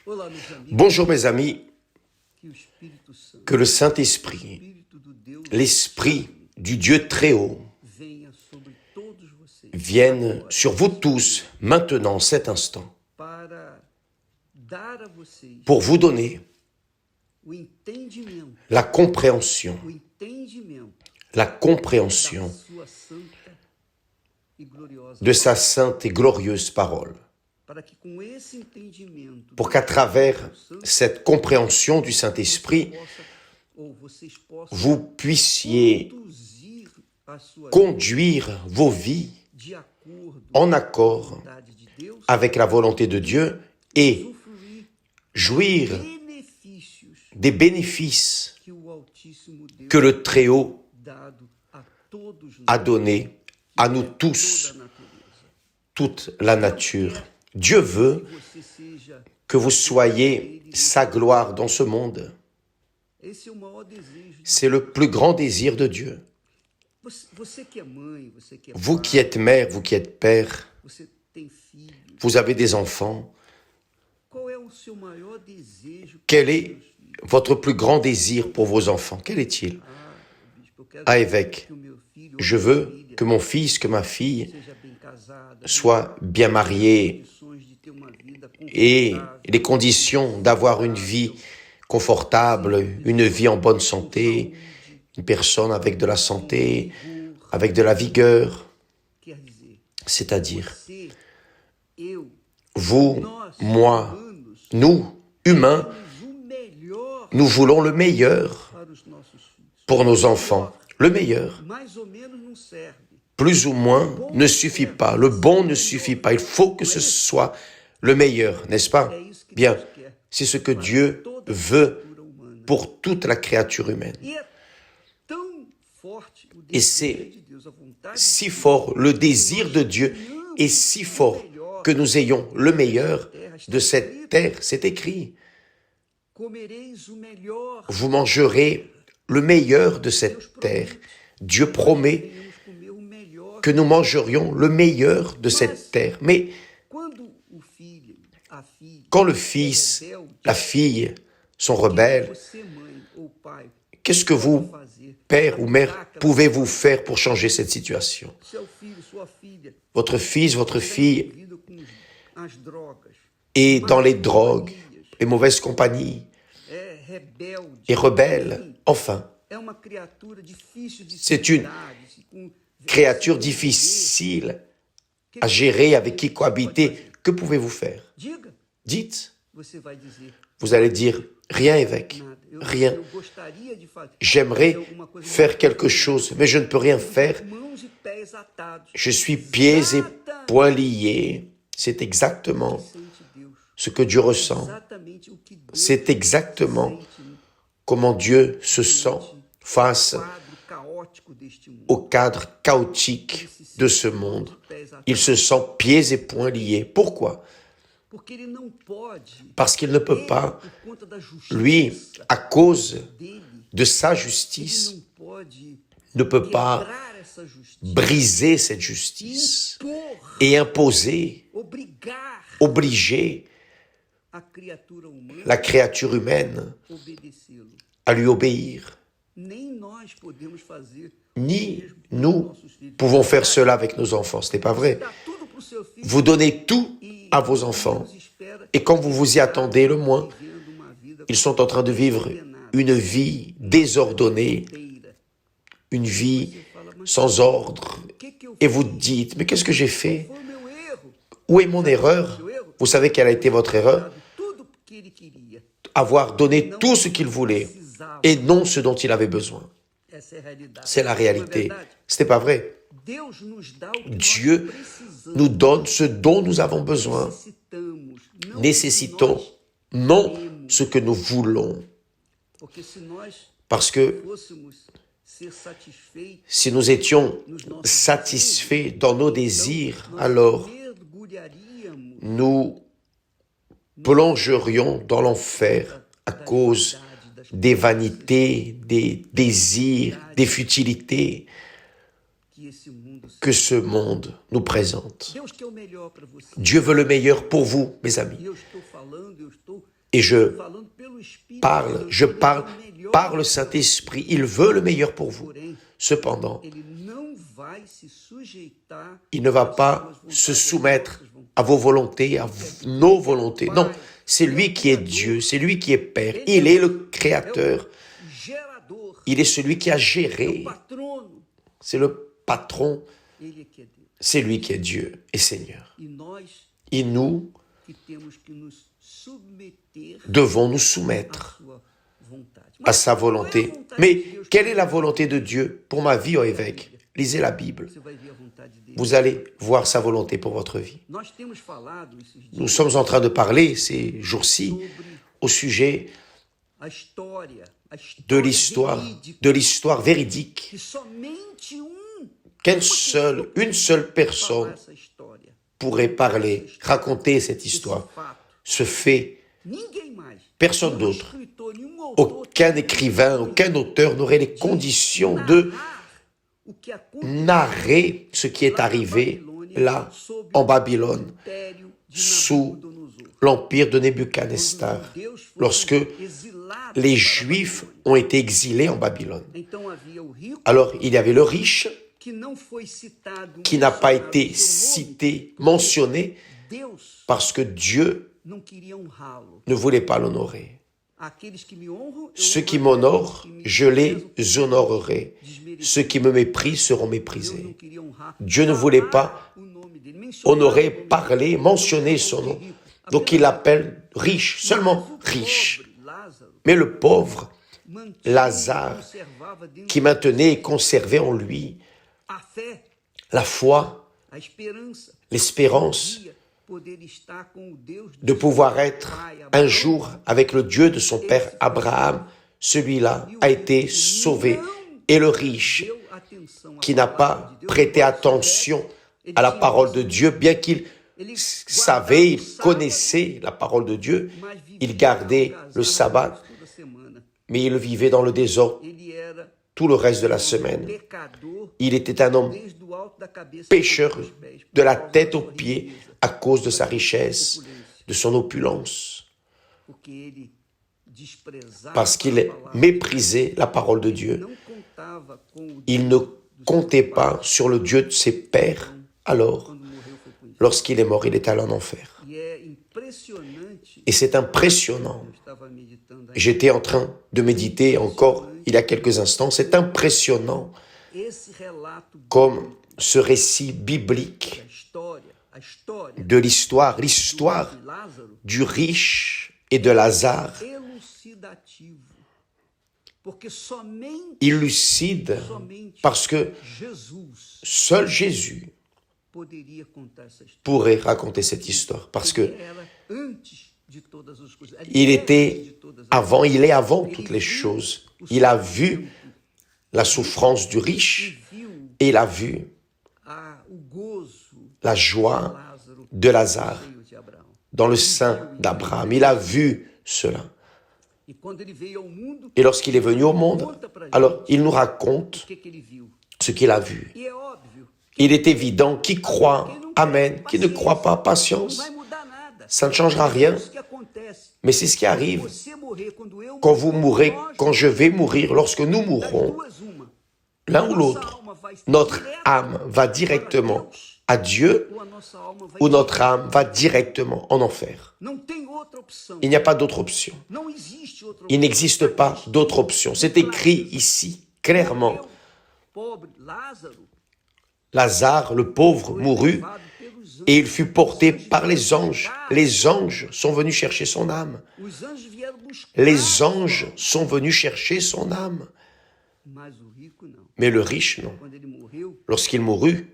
Olá, meus amigos, Bonjour mes amis, que o Espírito Santo, que le o Saint-Esprit, Espírito do Deus l'Esprit du Dieu très haut, venha sobre todos vocês vienne agora, sur vous tous maintenant, cet instant, para dar a vocês pour vous donner o entendimento, la compréhension da de sua santa e gloriosa sa sainte et glorieuse parole, para que com esse entendimento pour qu'à travers cette compréhension du Saint-Esprit, vocês possam vous puissiez conduzir a sua vida conduire vos vies de acordo en com a accord vontade de Deus, avec la volonté de Dieu et usufruir jouir benefícios des bénéfices que o Altíssimo Deus que le Très-Haut dado a todos a nós, donné à nous toda tous, a natureza. toute la nature. Dieu veut Que você seja, que vous soyez sa gloire dans ce monde. esse é o maior desejo. C'est le plus grand désir de Dieu. Você que é mãe, você que é Vous pai, qui êtes mère, vous qui êtes père, você tem filho, vous avez des enfants. qual é o seu maior desejo? Quel est votre plus grand désir pour vos enfants? Quel est-il? Bispo, eu quero Ah, évêque, que o meu filho, je veux que mon fils, que ma fille seja bem casada, soient bien mariés condições de ter uma vida et confortável, les conditions d'avoir une vie confortable, une vie en bonne santé, une personne avec de la santé, avec de la vigueur, quer dizer, c'est-à-dire você, eu, vous, nós, moi, humanos, nous, humains, temos o melhor nous voulons le meilleur para os nossos filhos. pour nos enfants. Le meilleur, Mais ou menos não serve. plus ou moins, ne suffit pas. Le bon ne suffit pas. Il faut que ce soit le meilleur, n'est-ce pas? É isso que Bien, Deus quer c'est ce que para Dieu toda a veut criatura humana. pour toute la créature humaine. E é tão forte o Et desejo c'est de Deus, a vontade si de Deus, fort, le désir de Dieu est si fort que nous ayons le meilleur de cette terre. C'est écrit. comereis o melhor. Vous mangerez le meilleur de cette terre. Dieu promet Devemos comer o melhor. que nous mangerions le meilleur de cette terre. Mais Quando o filho, a filha, quand le fils, rebelde, la fille sont o que rebelles, você, mãe ou pai, qu'est-ce que vous, pode fazer père para ou mudar mère, aquela pouvez-vous faire pour changer cette situation? Seu filho, sua filha, Votre fils, votre fille envolvido com as drogas, est dans les drogues, les mauvaises compagnies, é rebelde, est rebelle. Enfin, é uma criatura difícil de c'est se une lidar, com créature violência, difficile à gérer, avec qui cohabiter. Que pouvez-vous faire? Diga, Dites. você vai dizer Vous allez dire, rien évêque, nada. rien. Eu gostaria de fazer J'aimerais alguma coisa, faire quelque chose, mais je ne peux rien faire. mãos e pés atados. Je suis pieds et poings liés. C'est exactement Sente Deus. ce que Dieu ressent. Exatamente o que Deus C'est exactement sente no comment Dieu se sent face quadro caótico deste mundo. au cadre chaotique de ce monde. Il se sent pieds et poings liés. Pourquoi? Porque ele não pode, Parce qu'il ne peut ele, pas, por conta da justiça lui, à cause dele, de sa ele justice, não pode ne peut pas quebrar essa justiça, briser cette justice impor, et imposer, obrigar obliger a criatura humana la créature humaine a obedecê-lo. à lui obéir. Nem nós podemos fazer Ni mesmo com nous nossos filhos. pouvons faire cela avec nos enfants. Ce n'est pas vrai. Dá tudo pro seu filho Vous donnez tout e à vos enfants. Deus espera Et quand vous vous y attendez le moins, vivendo uma vida ils sont en train de vivre une vie désordonnée, inteira. une vie Você fala, mas sans ordre. o que que eu Et vous fiz? dites, mais qu'est-ce que j'ai fait? Foi o meu erro. Où est mon erreur? Vous savez quelle a été votre erreur? Dado tudo que ele queria. Avoir donné tout ce qu'il voulait et non ce dont il avait besoin. Essa é a realidade. C'est la Não é réalité. verdade? Ce n'est pas vrai. Deus nos dá o que Dieu nós precisamos. nous donne ce dont nous avons besoin. Necessitamos, não Nécessitons, o que non ce que nous voulons. nós, porque se nós Parce que fôssemos ser satisfeitos, si nous étions satisfaits dans nos désirs, alors mergulharíamos nous plongerions dans l'enfer à cause des vanités, des désirs, des futilités. que esse mundo que ce monde nous présente. Deus quer o melhor para você. Dieu veut le meilleur pour vous, mes amis. E eu estou falando, Et je falando pelo Espírito parle Santo, par le Saint-Esprit. Il veut le meilleur pour vous. porém, Cependant, ele não vai se sujeitar il ne va às pas suas vontades, se às soumettre nossas vontades. à vos volontés, à nos volontés. Non, c'est lui qui est Dieu, c'est lui qui est Père. Il est le Créateur. Gerador, Il est celui qui a o géré. patrono, C'est le patron. ele é que é Deus. C'est lui qui est Dieu et Seigneur. E nós Et nous que temos que nos submeter devons nous à soumettre sua vontade. à sa qual é a volonté. vontade Mais de Deus quelle para est la você? volonté de Dieu pour ma vie, ô évêque? Lisez la Bible. Você vai ver a vontade dele. Vous allez voir sa volonté pour votre vie. Nós temos falado esses dias Nous sommes en train de parler ces jours-ci au sujet a história de l'histoire véridique. que somente Une seule personne falar essa história. pourrait parler, raconter cette histoire, Esse fato. ce fait. Ninguém mais. Personne Nenhum d'autre. escritor, nenhum autor Aucun écrivain, aucun auteur n'aurait les conditions de narrar o que aconteceu narrer ce qui est arrivé là, en Babylone, império de sous Nabucodonosor. l'empire de Nebuchadnezzar, lorsque les Juifs ont été exilés en Babylone. Então havia o rico Alors, il y avait le riche que não foi citado, qui n'a pas mencionado été em seu nome. cité, mentionné, Deus parce que Dieu não queria honrá-lo. ne voulait pas l'honorer. Aqueles que me honram, eu Ceux qui honrarei. m'honorent, Os que me je les desprezam, honorerai. desmerecerei. Ceux qui me méprisent seront Deus méprisés. não queria honrar. Dieu ne voulait pas o nome dele, mencionar honorer, o nome parler, dele. mentionner son nom. Donc il l'appelle riche, seulement riche. Mais le pauvre, Lazare, qui maintenait et conservait en lui a fé, la foi, a esperança, l'espérance dia poder estar com o Deus de do pouvoir être un jour avec le Dieu de son père Abraham. Celui-là a été sauvé. Et le riche, deu atenção à qui n'a palavra pas de Deus, prêté attention à la parole de Dieu, bien qu'il ele savait, il guardava o sábado, connaissait la parole de Dieu, mas vivia il gardait algazarado le sabbat, toda semana. mais il vivait dans le désordre Ele era tout le reste de la semaine. pecador Il était un homme desde o alto da cabeça pécheur aos pés, de la por causa tête da aux sua pieds riqueza, à cause de sa richesse, de son opulence, porque ele desprezava parce a qu'il palavra, méprisait la parole de Dieu. não contava com o Il ne comptait pas sur le Dieu de ses pères. Alors, quando morreu foi conhecido. lorsqu'il est mort, il est allé en enfer. E é impressionante, Et c'est impressionnant. eu estava meditando aí, J'étais en train de méditer encore il y a quelques instants. C'est impressionnant esse relato comme ce récit biblique a história de l'histoire de Lázaro du riche et de Lazare, elucidativo. Porque somente illucide parce que Jesus seul Jésus poderia contar essa história. pourrait raconter cette histoire. Parce que Ele era antes de todas as coisas. Ele il é était antes de todas as avant, il est avant toutes les choses. Il a vu la souffrance du riche coisas. Viu et il a vu o gozo la de joie Lázaro de Lazare no seio de Abraão. dans le sein d'Abraham. Il a vu cela. E quando ele veio ao mundo, Et lorsqu'il est venu au monde, alors il nous raconte o que ele viu? ce qu'il a vu. E é óbvio, Il est évident qui croit, Amen, qui ne croit pas, não patience. vai mudar nada. Ça ne changera rien, É isso que acontece. mais c'est ce qui arrive Você morrer, quando eu quand vous morrer, mourrez, nós, quand je vais mourir, lorsque nous das mourrons, duas, uma. l'un ou Nossa l'autre, alma vai notre direto âme va directement para Deus, à Dieu ou a nossa alma vai ou notre âme va directement en enfer. Não tem outra opção. Il n'y a pas d'autre option. Não existe outra Il opção. n'existe pas d'autre option. C'est écrit ici, clairement. Morreu, pobre Lázaro, Lazare, le pauvre, foi mourut levado pelos anjos. et il fut porté par les anges. Les anges sont venus chercher son âme. Os anjos vieram buscar. Les anges sont venus chercher son âme. Mas o rico não. Mais le riche, non. Quando ele morreu, Lorsqu'il mourut,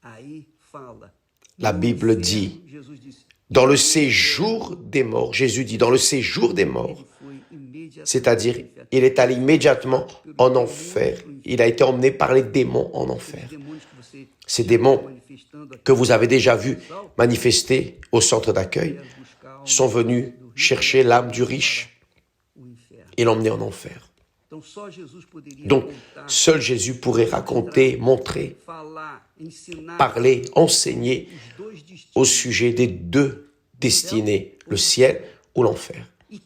aí fala. la No Bible inferno, dit, Jesus disse, dans le séjour des morts, Jésus dit, dans le séjour des morts, ele foi imediatamente c'est-à-dire, il est allé immédiatement en enfer. Il a été emmené par les démons en enfer. Os demônios que você Ces démons manifestando aqui que vous avez déjà vus manifester au centre d'accueil vieram buscar a alma sont venus chercher l'âme du riche o inferno. et l'emmener en enfer. Então, só Jesus poderia Donc, contar, seul Jésus pourrait raconter, montrer, falar, ensinar parler, enseigner os dois destinos. au sujet des deux destinées, le ciel ou l'enfer. E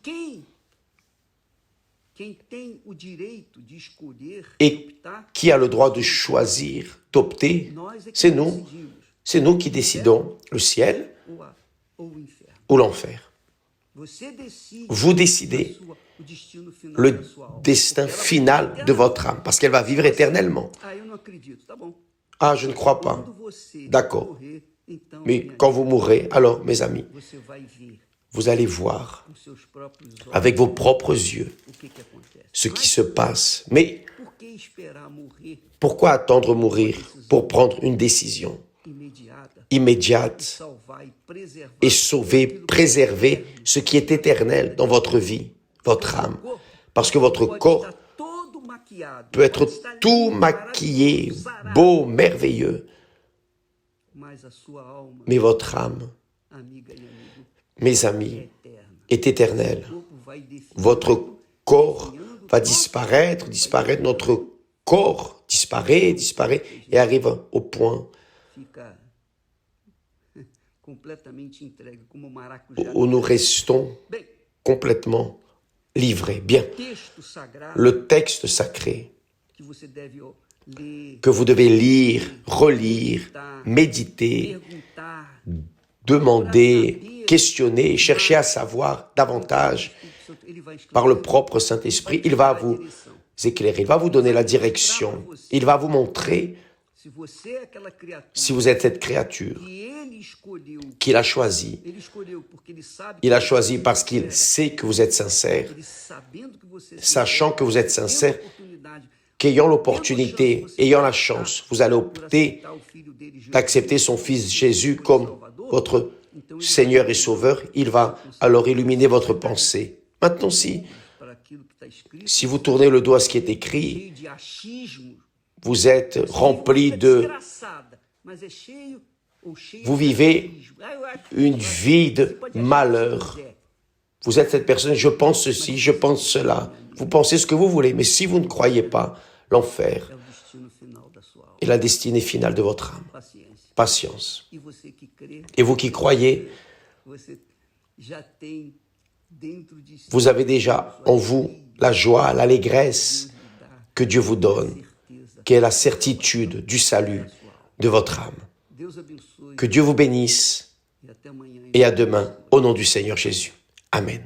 quem tem o direito de escolher, de Et optar, qui a le droit de choisir, d'opter? nós é que C'est nous. decidimos, C'est nous qui décidons le ciel ou o inferno. ou l'enfer. Você decide Vous décidez o destino final le da sua alma. destin Porque ela vai final viver de votre âme, parce qu'elle va vivre éternellement. Ah, eu não acredito. Tá bom. Ah, je ne crois pas. Quando você D'accord. morrer, então, Mais minha quand vous mourrez, alors, mes amis, você vai ver vous allez voir com seus próprios olhos avec vos propres yeux o que acontece. ce qui se passe. Mais Por que esperar morrer pourquoi attendre mourir pour prendre une décision imediata, immédiate salvar e preservar et sauver, préserver ce qui est éternel dans votre vie, votre âme? Parce que votre pode corps estar todo maquiado, peut être pode estar tout lindo, maquillé, maravilhoso, sarado, beau, merveilleux, mas a sua alma, mais votre âme, amiga e amigo, mes é amis, eterna. est éternelle. O corpo vai definir, Votre corps va disparaître, notre corps disparaît et arrive au point fica completamente entregue como maracujá. où nous restons Bem, complètement livrés. Bien, texto sagrado le texte sacré que você deve ler, que vous devez lire, relire, méditer, perguntar, demander, questionner, chercher à savoir davantage ele vai escrever par le propre Saint-Esprit, il va vous éclairer, il va vous donner la direction, il va vous montrer se você é aquela criatura si vous êtes cette créature que ele escolheu, qu'il a choisie. ele escolheu porque ele sabe Il a choisi parce qu'il sait que vous êtes sincère, ele sabendo que você é sachant que vous êtes sincero, sincère, tendo a oportunidade qu'ayant l'opportunité, ayant la chance, vous allez opter aceitar o filho dele, Jesus, d'accepter son Fils Jésus comme votre Seigneur et Sauveur, il va alors illuminer votre pensée. Maintenant, para aquilo que está escrito, si vous tournez le dos à ce qui est écrit, cheio de achismo, vous êtes rempli de... desgraçada, mas é cheio ou cheio Vous de vivez achismo. Ah, eu acho- une vie de Você pode achar malheur. o que quiser, Vous êtes cette personne, je pense ceci, je pense cela. Vous pensez ce que vous voulez, mais si vous ne croyez pas, l'enfer é o destino final da sua alma. est la destinée finale de votre âme. Paciência. Patience. E você que crê, Et vous qui croyez, você já tem dentro de si vous avez déjà en vous la joie, l'allégresse que Dieu vous donne, certeza. qui est la certitude du salut de votre âme. Deus abençoe Que Dieu vous bénisse e até amanhã. et à demain au nom du Seigneur Jésus. Amen.